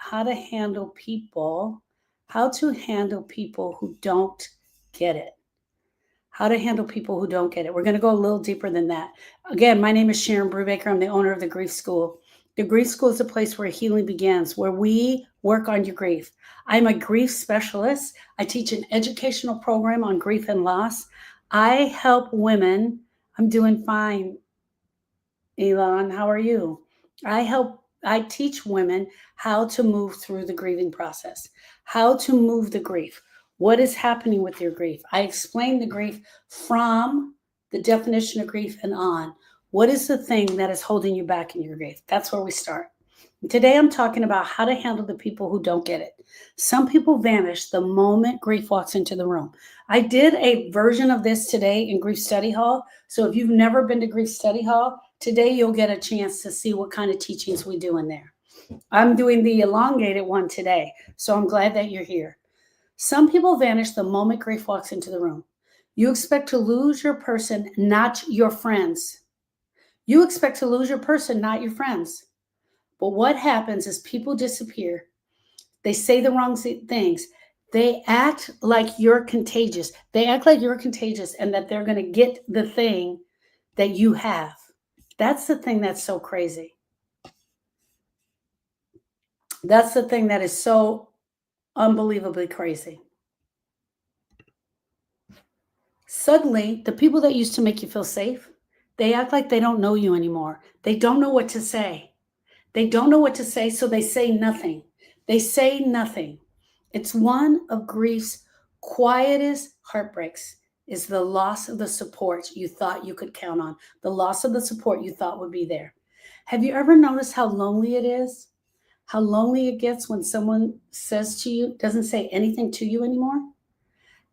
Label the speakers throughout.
Speaker 1: how to handle people, how to handle people who don't get it. How to handle people who don't get it. We're going to go a little deeper than that. Again, my name is Sharon Brubaker. I'm the owner of the Grief School. The Grief School is a place where healing begins, where we work on your grief. I'm a grief specialist. I teach an educational program on grief and loss. I help women. I'm doing fine, Elon. How are you? I teach women how to move through the grieving process, how to move the grief. What is happening with your grief? I explain the grief from the definition of grief and on. What is the thing that is holding you back in your grief? That's where we start. Today, I'm talking about how to handle the people who don't get it. Some people vanish the moment grief walks into the room. I did a version of this today in Grief Study Hall. So if you've never been to Grief Study Hall, today you'll get a chance to see what kind of teachings we do in there. I'm doing the elongated one today, so I'm glad that you're here. Some people vanish the moment grief walks into the room. You expect to lose your person, not your friends. You expect to lose your person, not your friends. But what happens is people disappear. They say the wrong things. They act like you're contagious. They act like you're contagious and that they're going to get the thing that you have. That's the thing that's so crazy. That's the thing that is so unbelievably crazy. Suddenly, the people that used to make you feel safe, they act like they don't know you anymore. They don't know what to say. They don't know what to say, so they say nothing. They say nothing. It's one of grief's quietest heartbreaks is the loss of the support you thought you could count on, the loss of the support you thought would be there. Have you ever noticed how lonely it is? How lonely it gets when someone says to you, doesn't say anything to you anymore?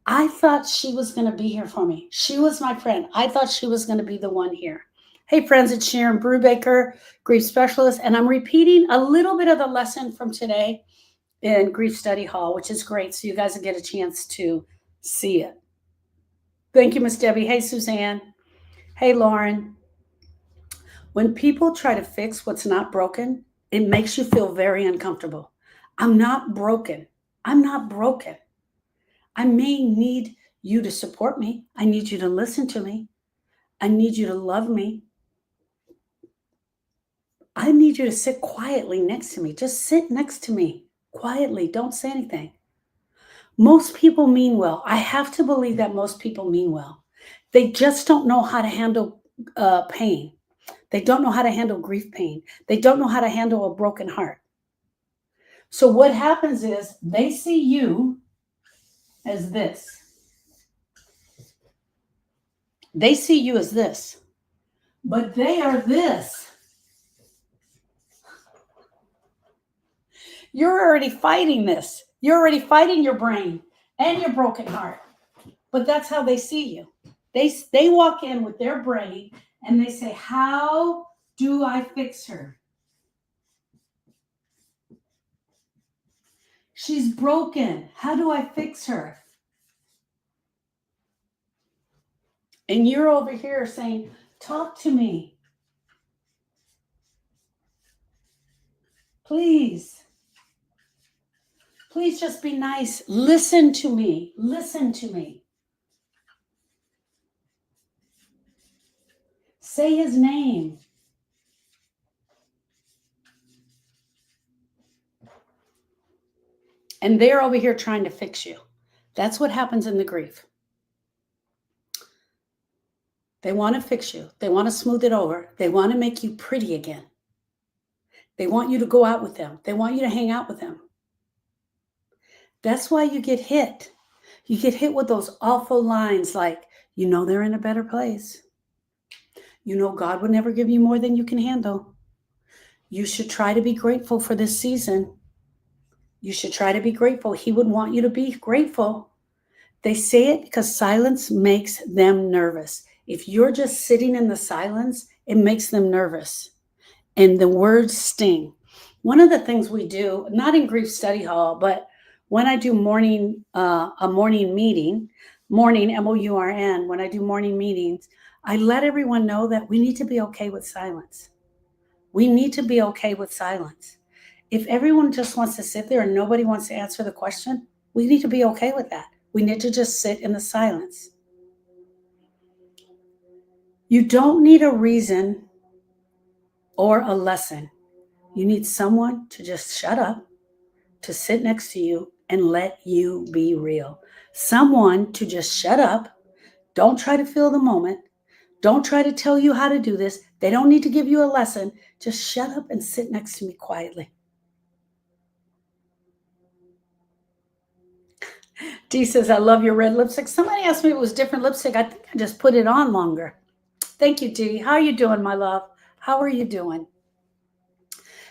Speaker 1: I thought she was going to be here for me. She was my friend. I thought she was going to be the one here. Hey, friends, it's Sharon Brubaker, grief specialist, and I'm repeating a little bit of the lesson from today in Grief Study Hall, which is great, so you guys will get a chance to see it. Thank you, Miss Debbie. Hey, Suzanne. Hey, Lauren. When people try to fix what's not broken, it makes you feel very uncomfortable. I'm not broken. I'm not broken. I may need you to support me. I need you to listen to me. I need you to love me. I need you to sit quietly next to me. Just sit next to me quietly. Don't say anything. Most people mean well. I have to believe that most people mean well. They just don't know how to handle pain. They don't know how to handle grief pain. They don't know how to handle a broken heart. So what happens is they see you as this. They see you as this, but they are this. You're already fighting this. You're already fighting your brain and your broken heart. But that's how they see you. They walk in with their brain and they say, how do I fix her? She's broken. How do I fix her? And you're over here saying, talk to me. Please. Please just be nice. Listen to me. Listen to me. Say his name. And they're over here trying to fix you. That's what happens in the grief. They want to fix you. They want to smooth it over. They want to make you pretty again. They want you to go out with them. They want you to hang out with them. That's why you get hit. You get hit with those awful lines like, you know they're in a better place. You know God would never give you more than you can handle. You should try to be grateful for this season. You should try to be grateful. He would want you to be grateful. They say it because silence makes them nervous. If you're just sitting in the silence, it makes them nervous. And the words sting. One of the things we do, not in Grief Study Hall, but when I do a morning meeting, morning, MOURN, when I do morning meetings, I let everyone know that we need to be okay with silence. We need to be okay with silence. If everyone just wants to sit there and nobody wants to answer the question, we need to be okay with that. We need to just sit in the silence. You don't need a reason or a lesson. You need someone to just shut up, to sit next to you and let you be real. Someone to just shut up. Don't try to fill the moment. Don't try to tell you how to do this. They don't need to give you a lesson. Just shut up and sit next to me quietly. Dee says, I love your red lipstick. Somebody asked me if it was different lipstick. I think I just put it on longer. Thank you, Dee. How are you doing, my love? How are you doing?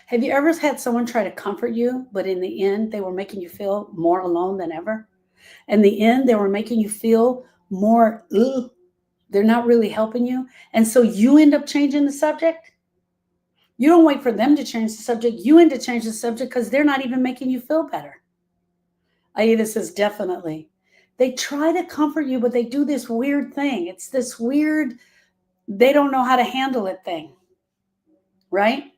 Speaker 1: Have you ever had someone try to comfort you, but in the end, they were making you feel more alone than ever? In the end, they were making you feel more, ugh, they're not really helping you. And so you end up changing the subject. You don't wait for them to change the subject. You end up changing the subject because they're not even making you feel better. Aida says, definitely. They try to comfort you, but they do this weird thing. It's this weird, they don't know how to handle it thing, right?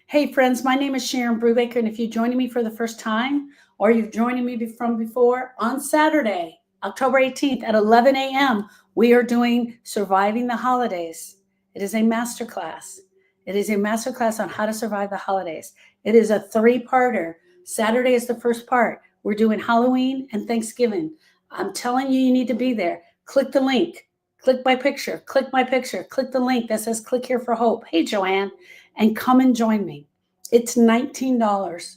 Speaker 1: Hey, friends, my name is Sharon Brubaker, and if you're joining me for the first time or you've joined me from before, on Saturday, October 18th at 11 a.m., we are doing Surviving the Holidays. It is a masterclass. It is a masterclass on how to survive the holidays. It is a three-parter. Saturday is the first part. We're doing Halloween and Thanksgiving. I'm telling you, you need to be there. Click the link. Click my picture. Click my picture. Click the link that says click here for hope. Hey, Joanne. And come and join me. It's $19.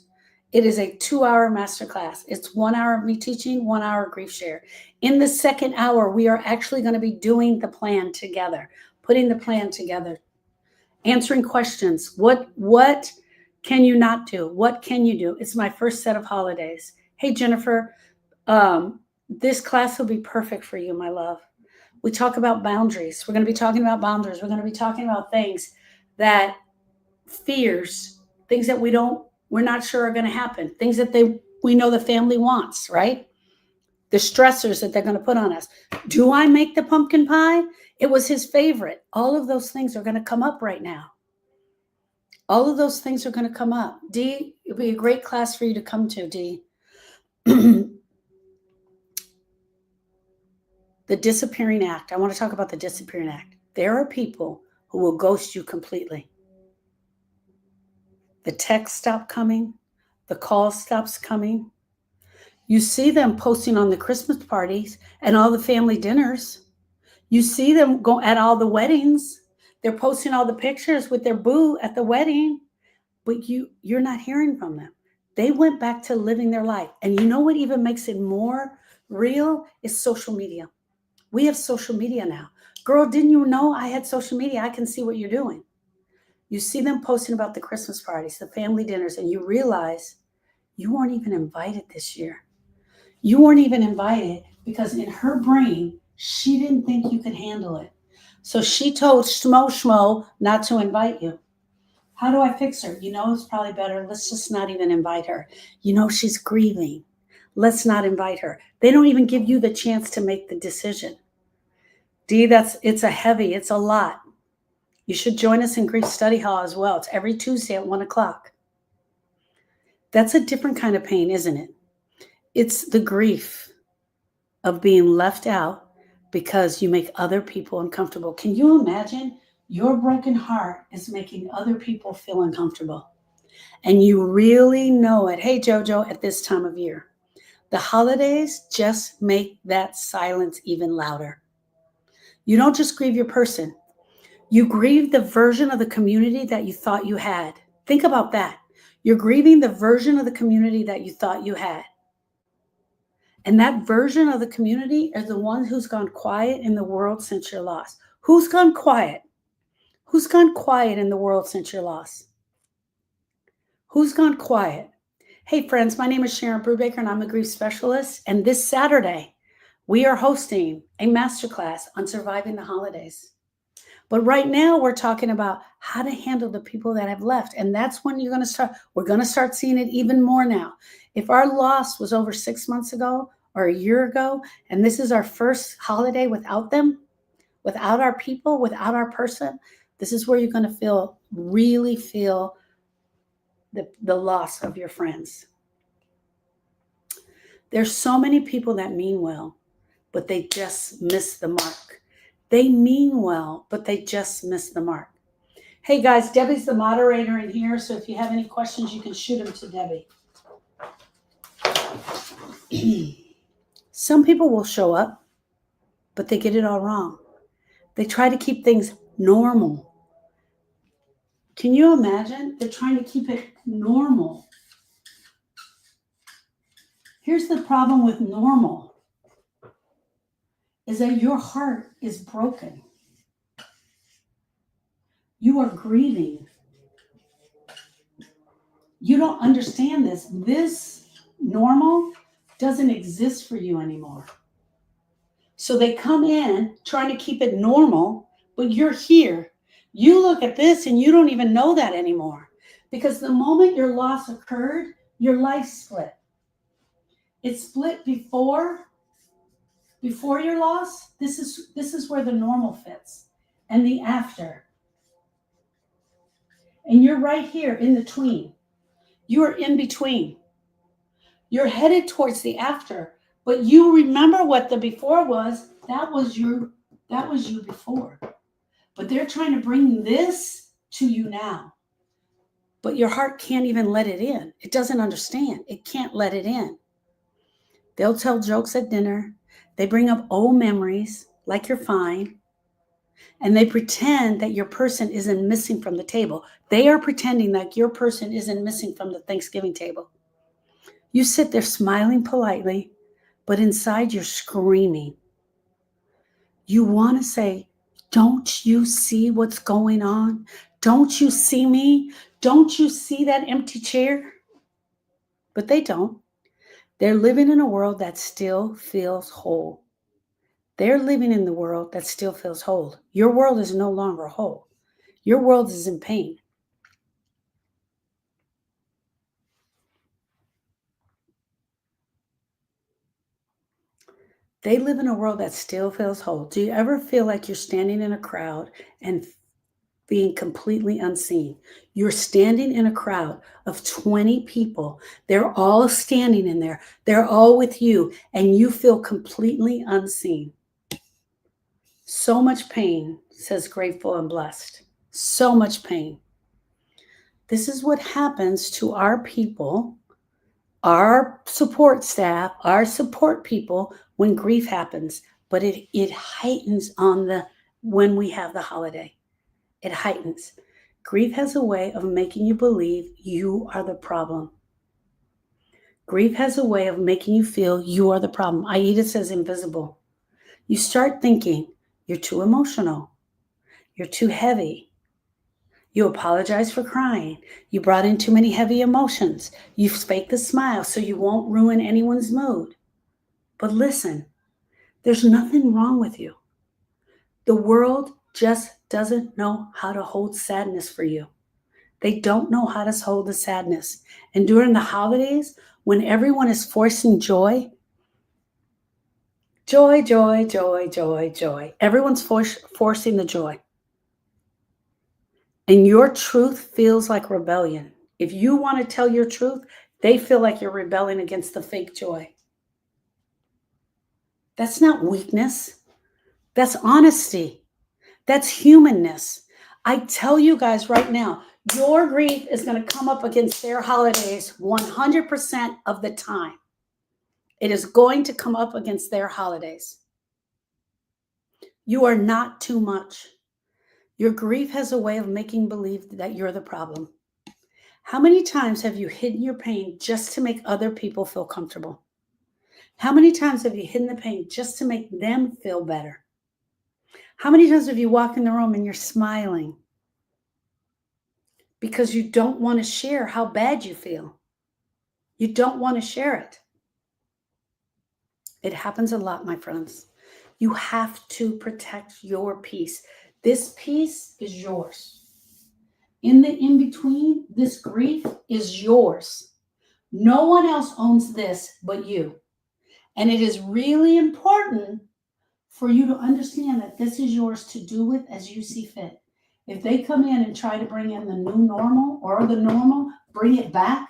Speaker 1: It is a 2-hour masterclass. It's 1 hour of me teaching, 1 hour grief share. In the second hour, we are actually going to be doing the plan together, putting the plan together, answering questions. What can you not do? What can you do? It's my first set of holidays. Hey, Jennifer, this class will be perfect for you, my love. We talk about boundaries. We're going to be talking about boundaries. We're going to be talking about things that fears, things that we're not sure are going to happen, things that we know the family wants, right? The stressors that they're going to put on us. Do I make the pumpkin pie? It was his favorite. All of those things are going to come up right now. All of those things are going to come up. Dee, it'll be a great class for you to come to, Dee. The disappearing act. I want to talk about the disappearing act. There are people who will ghost you completely. The text stops coming. The call stops coming. You see them posting on the Christmas parties and all the family dinners. You see them go at all the weddings. They're posting all the pictures with their boo at the wedding, but you're not hearing from them. They went back to living their life. And you know what even makes it more real is social media. We have social media now. Girl, didn't you know I had social media? I can see what you're doing. You see them posting about the Christmas parties, the family dinners, and you realize you weren't even invited this year. You weren't even invited because in her brain, she didn't think you could handle it. So she told Schmo not to invite you. How do I fix her? You know, it's probably better. Let's just not even invite her. You know, she's grieving. Let's not invite her. They don't even give you the chance to make the decision. Dee, it's a lot. You should join us in Grief Study Hall as well. It's every Tuesday at 1 o'clock. That's a different kind of pain, isn't it? It's the grief of being left out because you make other people uncomfortable. Can you imagine? Your broken heart is making other people feel uncomfortable. And you really know it. Hey, JoJo, at this time of year. The holidays just make that silence even louder. You don't just grieve your person. You grieve the version of the community that you thought you had. Think about that. You're grieving the version of the community that you thought you had. And that version of the community is the one who's gone quiet in the world since your loss. Who's gone quiet? Who's gone quiet in the world since your loss? Who's gone quiet? Hey, friends, my name is Sharon Brubaker, and I'm a grief specialist. And this Saturday, we are hosting a masterclass on surviving the holidays. But right now, we're talking about how to handle the people that have left. And that's when we're going to start seeing it even more now. If our loss was over 6 months ago or a year ago, and this is our first holiday without them, without our people, without our person, this is where you're going to really feel the loss of your friends. There's so many people that mean well, but they just miss the mark. They mean well, but they just miss the mark. Hey guys, Debbie's the moderator in here, so if you have any questions, you can shoot them to Debbie. Some people will show up, but they get it all wrong. They try to keep things normal. Can you imagine? They're trying to keep it normal. Here's the problem with normal, is that your heart is broken. You are grieving. You don't understand this. This normal doesn't exist for you anymore. So they come in trying to keep it normal, but you're here. You look at this and you don't even know that anymore. Because the moment your loss occurred, your life split. It split before your loss. This is where the normal fits. And the after. And you're right here in between. You are in between. You're headed towards the after, but you remember what the before was. That was you before. But they're trying to bring this to you now. But your heart can't even let it in. It doesn't understand. It can't let it in. They'll tell jokes at dinner. They bring up old memories like you're fine. And they pretend that your person isn't missing from the table. They are pretending that your person isn't missing from the Thanksgiving table. You sit there smiling politely, but inside you're screaming. You want to say, don't you see what's going on? Don't you see me? Don't you see that empty chair? But they don't. They're living in a world that still feels whole. They're living in the world that still feels whole. Your world is no longer whole. Your world is in pain. They live in a world that still feels whole. Do you ever feel like you're standing in a crowd and being completely unseen? You're standing in a crowd of 20 people. They're all standing in there. They're all with you, and you feel completely unseen. So much pain, says Grateful and Blessed. So much pain. This is what happens to our people, our support staff, our support people when grief happens. But it heightens when we have the holiday. It heightens. Grief has a way of making you believe you are the problem. Grief has a way of making you feel you are the problem. Aida says invisible. You start thinking you're too emotional. You're too heavy. You apologize for crying. You brought in too many heavy emotions. You faked the smile so you won't ruin anyone's mood. But listen, there's nothing wrong with you. The world just doesn't know how to hold sadness for you. They don't know how to hold the sadness. And during the holidays, when everyone is forcing joy, joy, joy, joy, joy, joy. Everyone's forcing the joy. And your truth feels like rebellion. If you want to tell your truth, they feel like you're rebelling against the fake joy. That's not weakness. That's honesty. That's humanness. I tell you guys right now, your grief is going to come up against their holidays 100% of the time. It is going to come up against their holidays. You are not too much. Your grief has a way of making believe that you're the problem. How many times have you hidden your pain just to make other people feel comfortable? How many times have you hidden the pain just to make them feel better? How many times have you walked in the room and you're smiling because you don't want to share how bad you feel? You don't want to share it. It happens a lot, my friends. You have to protect your peace. This peace is yours. In the in-between, this grief is yours. No one else owns this but you. And it is really important for you to understand that this is yours to do with as you see fit. If they come in and try to bring in the new normal or the normal, bring it back,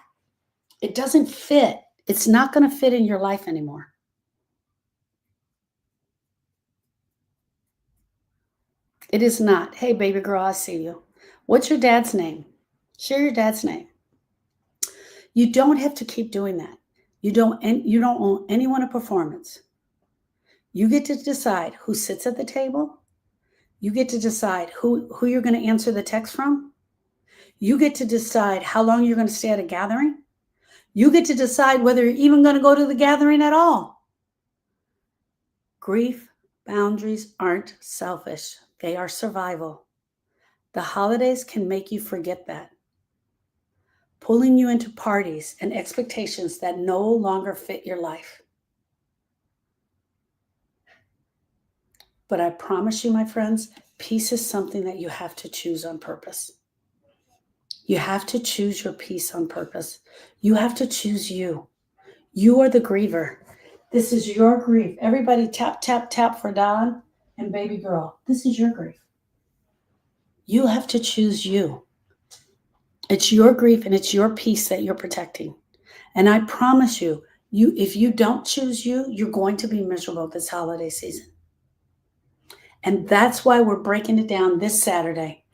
Speaker 1: it doesn't fit. It's not going to fit in your life anymore. It is not. Hey, baby girl, I see you. What's your dad's name? Share your dad's name. You don't have to keep doing that. You don't owe anyone a performance. You get to decide who sits at the table. You get to decide who you're going to answer the text from. You get to decide how long you're going to stay at a gathering. You get to decide whether you're even going to go to the gathering at all. Grief boundaries aren't selfish. They are survival. The holidays can make you forget that, pulling you into parties and expectations that no longer fit your life. But I promise you, my friends, peace is something that you have to choose on purpose. You have to choose your peace on purpose. You have to choose you. You are the griever. This is your grief. Everybody tap, tap, tap for Don and baby girl. This is your grief. You have to choose you. It's your grief and it's your peace that you're protecting. And I promise you, if you don't choose you, you're going to be miserable this holiday season. And that's why we're breaking it down this Saturday.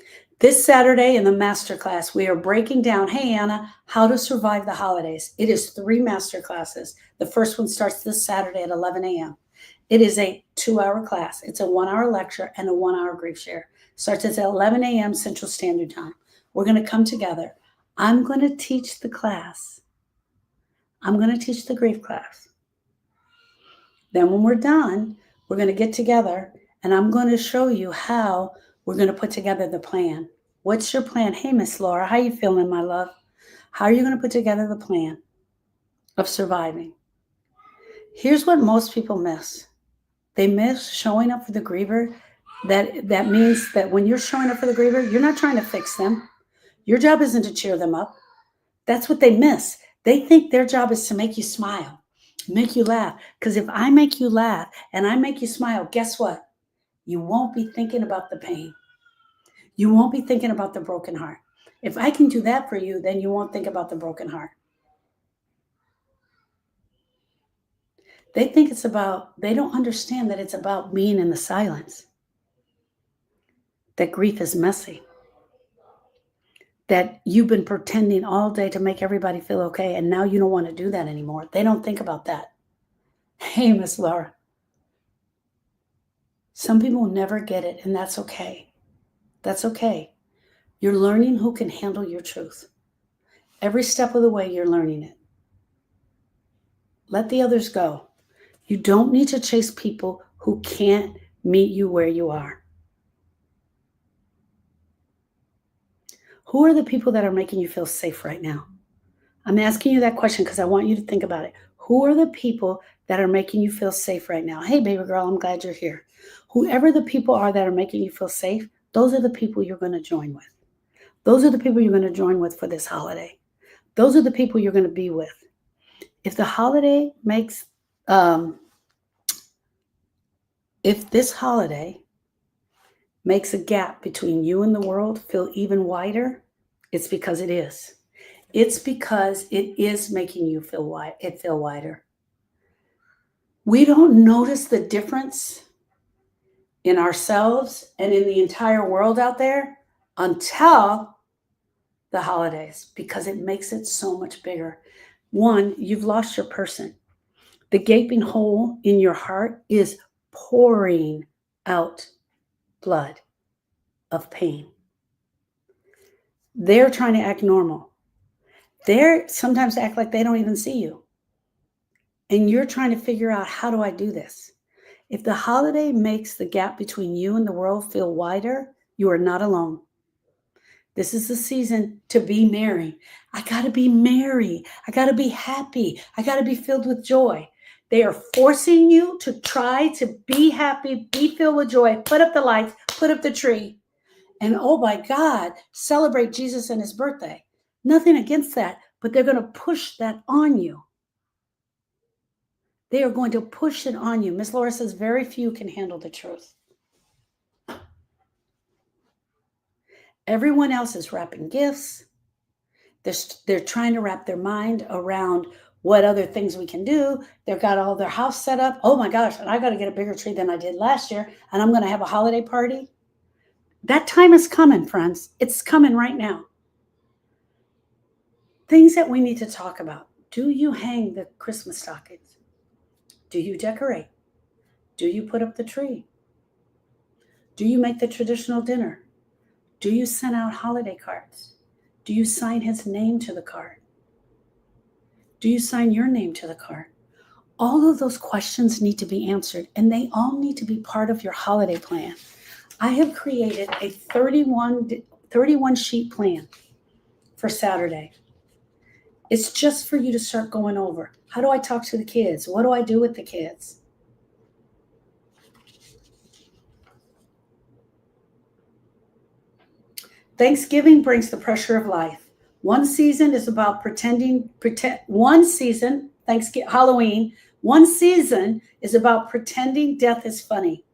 Speaker 1: This Saturday in the masterclass, we are breaking down, hey, Anna, how to survive the holidays. It is 3 masterclasses. The first one starts this Saturday at 11 a.m. It is a 2-hour class. It's a 1-hour lecture and a 1-hour grief share. Starts at 11 a.m. Central Standard Time. We're going to come together. I'm going to teach the class. I'm going to teach the grief class. Then when we're done, we're going to get together and I'm going to show you how we're going to put together the plan. What's your plan? Hey, Miss Laura, how you feeling, my love? How are you going to put together the plan of surviving? Here's what most people miss. They miss showing up for the griever. That means that when you're showing up for the griever, you're not trying to fix them. Your job isn't to cheer them up. That's what they miss. They think their job is to make you smile, make you laugh. Because if I make you laugh and I make you smile, guess what? You won't be thinking about the pain. You won't be thinking about the broken heart. If I can do that for you, then you won't think about the broken heart. They think they don't understand that it's about being in the silence. That grief is messy. That you've been pretending all day to make everybody feel okay, and now you don't want to do that anymore. They don't think about that. Hey, Miss Laura. Some people never get it, and that's okay. That's okay. You're learning who can handle your truth. Every step of the way, you're learning it. Let the others go. You don't need to chase people who can't meet you where you are. Who are the people that are making you feel safe right now? I'm asking you that question because I want you to think about it. Who are the people that are making you feel safe right now? Hey, baby girl, I'm glad you're here. Whoever the people are that are making you feel safe, those are the people you're going to join with. Those are the people you're going to join with for this holiday. Those are the people you're going to be with. If the holiday makes, if this holiday makes a gap between you and the world feel even wider, it's because it is. It's because it is making you feel wider. We don't notice the difference in ourselves and in the entire world out there until the holidays, because it makes it so much bigger. One, you've lost your person. The gaping hole in your heart is pouring out blood of pain. They're trying to act normal. They're sometimes act like they don't even see you. And you're trying to figure out, how do I do this? If the holiday makes the gap between you and the world feel wider, you are not alone. This is the season to be merry. I got to be merry. I got to be happy. I got to be filled with joy. They are forcing you to try to be happy, be filled with joy, put up the lights, put up the tree. And oh my God, celebrate Jesus and his birthday. Nothing against that, but they're going to push that on you. They are going to push it on you. Miss Laura says very few can handle the truth. Everyone else is wrapping gifts. They're trying to wrap their mind around what other things we can do. They've got all their house set up. Oh my gosh, and I got to get a bigger tree than I did last year, and I'm going to have a holiday party. That time is coming, friends. It's coming right now. Things that we need to talk about. Do you hang the Christmas stockings? Do you decorate? Do you put up the tree? Do you make the traditional dinner? Do you send out holiday cards? Do you sign his name to the card? Do you sign your name to the card? All of those questions need to be answered, and they all need to be part of your holiday plan. I have created a 31 sheet plan for Saturday. It's just for you to start going over. How do I talk to the kids? What do I do with the kids? Thanksgiving brings the pressure of life. One season is about Halloween. One season is about pretending death is funny.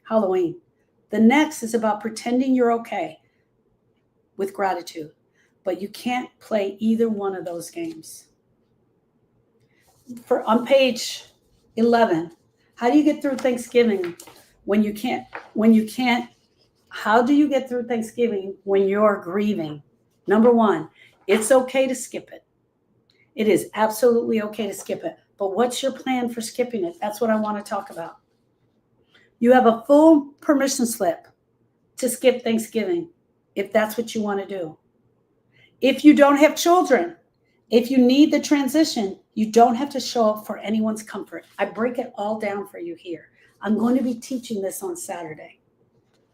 Speaker 1: Halloween. The next is about pretending you're okay with gratitude. But you can't play either one of those games. On page 11, how do you get through Thanksgiving when you can't, how do you get through Thanksgiving when you're grieving? Number one, it's okay to skip it. It is absolutely okay to skip it. But what's your plan for skipping it? That's what I want to talk about. You have a full permission slip to skip Thanksgiving if that's what you want to do. If you don't have children, if you need the transition, you don't have to show up for anyone's comfort. I break it all down for you here. I'm going to be teaching this on Saturday.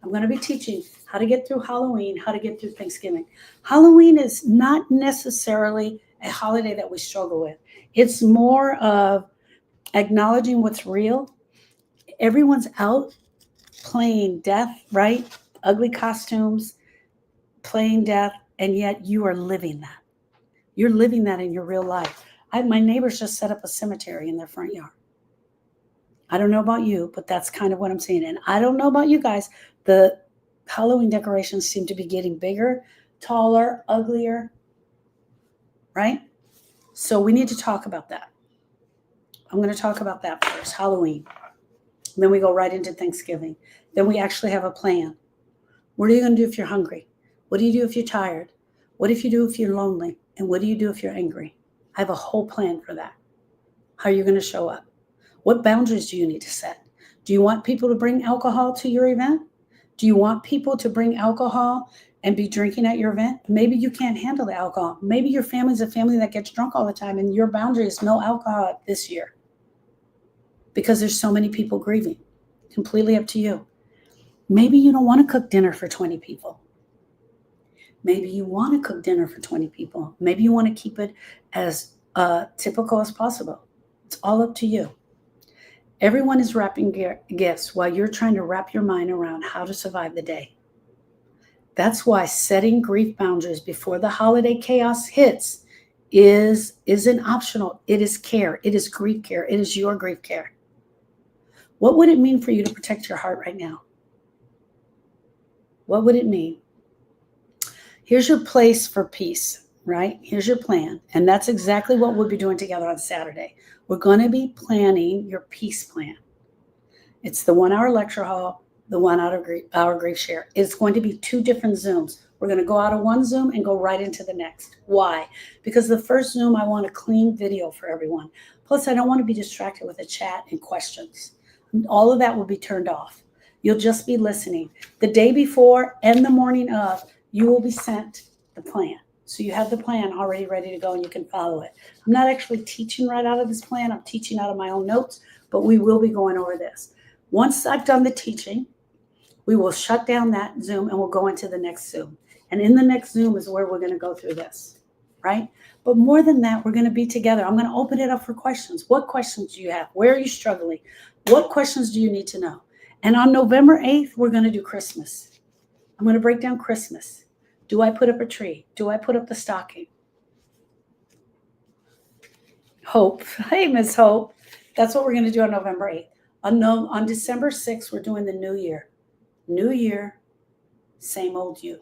Speaker 1: I'm going to be teaching how to get through Halloween, how to get through Thanksgiving. Halloween is not necessarily a holiday that we struggle with. It's more of acknowledging what's real. Everyone's out playing death, right? Ugly costumes, playing death, and yet you are living that. You're living that in your real life. My neighbors just set up a cemetery in their front yard. I don't know about you, but that's kind of what I'm seeing. And I don't know about you guys. The Halloween decorations seem to be getting bigger, taller, uglier, right? So we need to talk about that. I'm going to talk about that first, Halloween. And then we go right into Thanksgiving. Then we actually have a plan. What are you going to do if you're hungry? What do you do if you're tired? What if you do if you're lonely? And what do you do if you're angry? I have a whole plan for that. How are you going to show up? What boundaries do you need to set? Do you want people to bring alcohol to your event? Do you want people to bring alcohol and be drinking at your event? Maybe you can't handle the alcohol. Maybe your family's a family that gets drunk all the time and your boundary is no alcohol this year because there's so many people grieving. Completely up to you. Maybe you don't want to cook dinner for 20 people. Maybe you want to cook dinner for 20 people. Maybe you want to keep it as typical as possible. It's all up to you. Everyone is wrapping gifts while you're trying to wrap your mind around how to survive the day. That's why setting grief boundaries before the holiday chaos hits isn't optional. It is care. It is grief care. It is your grief care. What would it mean for you to protect your heart right now? What would it mean? Here's your place for peace, right? Here's your plan. And that's exactly what we'll be doing together on Saturday. We're going to be planning your peace plan. It's the 1 hour lecture hall, the 1 hour grief share. It's going to be 2 different Zooms. We're going to go out of one Zoom and go right into the next. Why? Because the first Zoom, I want a clean video for everyone. Plus, I don't want to be distracted with a chat and questions. All of that will be turned off. You'll just be listening. The day before and the morning of, you will be sent the plan. So you have the plan already ready to go and you can follow it. I'm not actually teaching right out of this plan. I'm teaching out of my own notes, but we will be going over this. Once I've done the teaching, we will shut down that Zoom and we'll go into the next Zoom. And in the next Zoom is where we're going to go through this, right? But more than that, we're going to be together. I'm going to open it up for questions. What questions do you have? Where are you struggling? What questions do you need to know? And on November 8th, we're going to do Christmas. I'm going to break down Christmas. Do I put up a tree? Do I put up the stocking? Hope. Hey, Miss Hope. That's what we're going to do on November 8th. On December 6th, we're doing the new year. New year, same old you.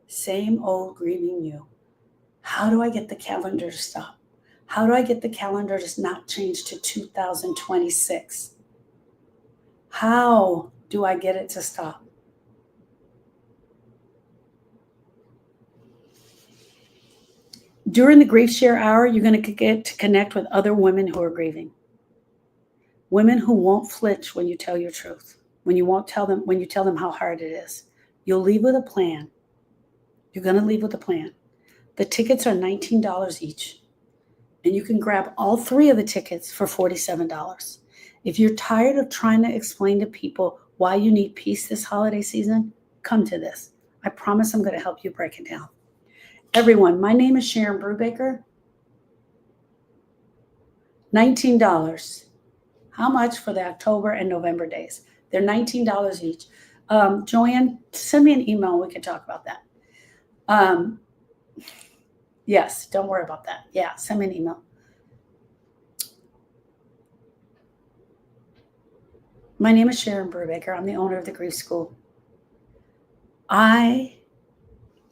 Speaker 1: Same old grieving you. How do I get the calendar to stop? How do I get the calendar to not change to 2026? How do I get it to stop? During the Grief Share Hour, you're going to get to connect with other women who are grieving. Women who won't flinch when you tell your truth, when you tell them how hard it is. You'll leave with a plan. You're going to leave with a plan. The tickets are $19 each, and you can grab all 3 of the tickets for $47. If you're tired of trying to explain to people why you need peace this holiday season, come to this. I promise I'm going to help you break it down. Everyone, my name is Sharon Brubaker. $19. How much for the October and November days? They're $19 each. Joanne, send me an email. We can talk about that. Yes, don't worry about that. Yeah, send me an email. My name is Sharon Brubaker. I'm the owner of the Grief School. I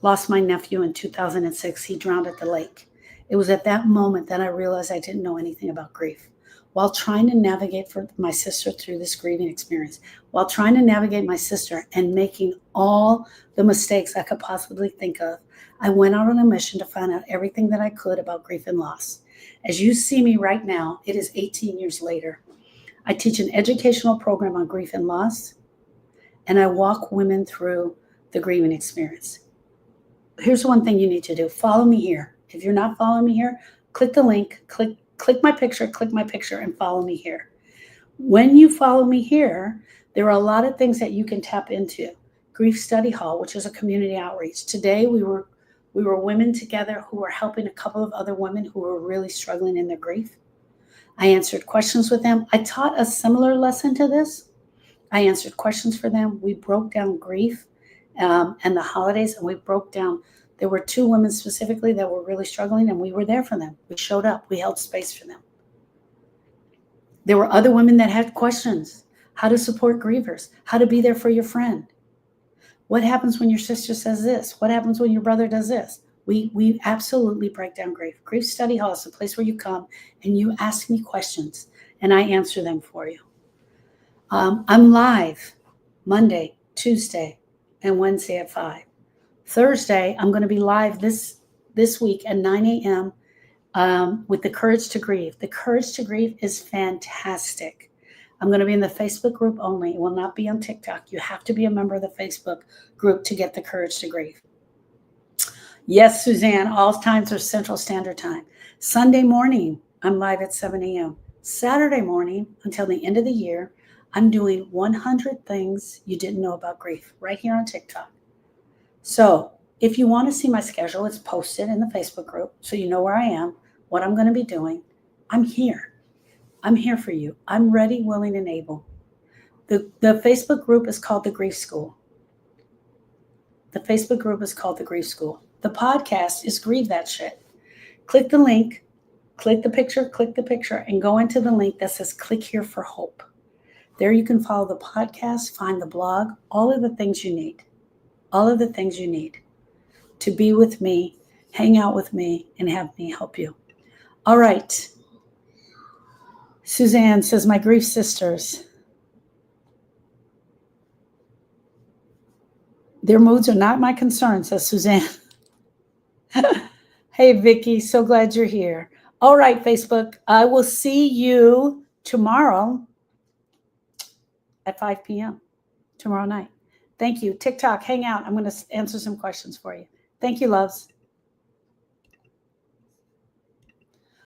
Speaker 1: lost my nephew in 2006. He drowned at the lake. It was at that moment that I realized I didn't know anything about grief. While trying to navigate for my sister through this grieving experience, while trying to navigate my sister and making all the mistakes I could possibly think of, I went out on a mission to find out everything that I could about grief and loss. As you see me right now, it is 18 years later. I teach an educational program on grief and loss, and I walk women through the grieving experience. Here's one thing you need to do. Follow me here. If you're not following me here, click the link, click my picture, and follow me here. When you follow me here, there are a lot of things that you can tap into. Grief Study Hall, which is a community outreach. Today, we were women together who were helping a couple of other women who were really struggling in their grief. I answered questions with them. I taught a similar lesson to this. I answered questions for them. We broke down grief and the holidays, and we broke down. There were 2 women specifically that were really struggling, and we were there for them. We showed up. We held space for them. There were other women that had questions. How to support grievers. How to be there for your friend. What happens when your sister says this? What happens when your brother does this? We absolutely break down grief. Grief Study Hall is a place where you come and you ask me questions, and I answer them for you. I'm live Monday, Tuesday, and Wednesday at 5. Thursday, I'm going to be live this week at 9 a.m. With the Courage to Grieve. The Courage to Grieve is fantastic. I'm going to be in the Facebook group only. It will not be on TikTok. You have to be a member of the Facebook group to get the Courage to Grieve. Yes, Suzanne, all times are Central Standard Time. Sunday morning, I'm live at 7 a.m. Saturday morning, until the end of the year, I'm doing 100 things you didn't know about grief right here on TikTok. So if you want to see my schedule, it's posted in the Facebook group so you know where I am, what I'm going to be doing. I'm here. I'm here for you. I'm ready, willing, and able. The Facebook group is called The Grief School. The Facebook group is called The Grief School. The podcast is Grieve That Shit. Click the link, click the picture, and go into the link that says click here for hope. There you can follow the podcast, find the blog, all of the things you need. All of the things you need to be with me, hang out with me, and have me help you. All right. Suzanne says, my grief sisters. Their moods are not my concern, says Suzanne. Hey, Vicky, so glad you're here. All right, Facebook. I will see you tomorrow at 5 p.m. tomorrow night. Thank you. TikTok, hang out. I'm going to answer some questions for you. Thank you, loves.